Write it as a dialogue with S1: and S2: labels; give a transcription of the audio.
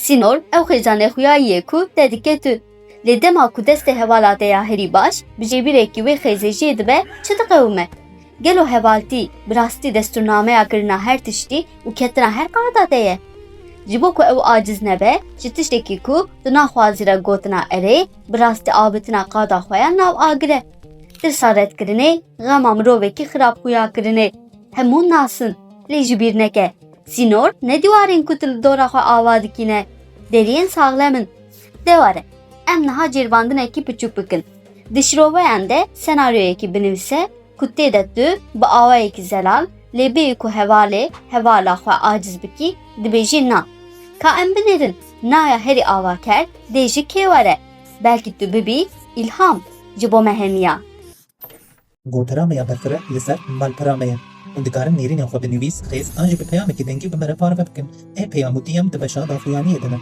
S1: Sinor ew xêzanê xuya yê ku te dike tu. Lê dema ku destê hevala te ya herî baş, bi jêbîrekî wê xêzejiyê dibe, çi diqewime? Gelo hevaltî, bi rastî destûrnameya kirina her tiştî û ketina her qada te ye. Ji bo ku ew aciz nebe, ji tiştekî ku tu naxwazî re gotina erê, bi rastî avêtina qada xwe ya nav agire. Tirsa redkirinê, xema mirovekî xirabxuya kirinê. Hemû nasin, lê ji bîr neke. Sînor ne dîwarên ku tu li dora xwe ava dikîne. Deriyên saxlemin. Deware, em niha cêrvandinekî biçûk bikin. Di şîroveyan de senaryoyekî binivîse ku tê de tu bi awayekî zelal lê bêyî ku hevalê hevala xwe aciz bikî dibêjî na. Ka em binêrin, naya herî avaker dê jî kê were. Belkî tu bibî îlham ji bo meheniya.
S2: Goteramaya berfire li ser malperamaya. Hûn dikarin nêrînên xwe binivîs, xêz an jî bi peyamekî dengî bi me re parve bikin. Ê peyamûtiyem di beşa daxuyaniyê de ne.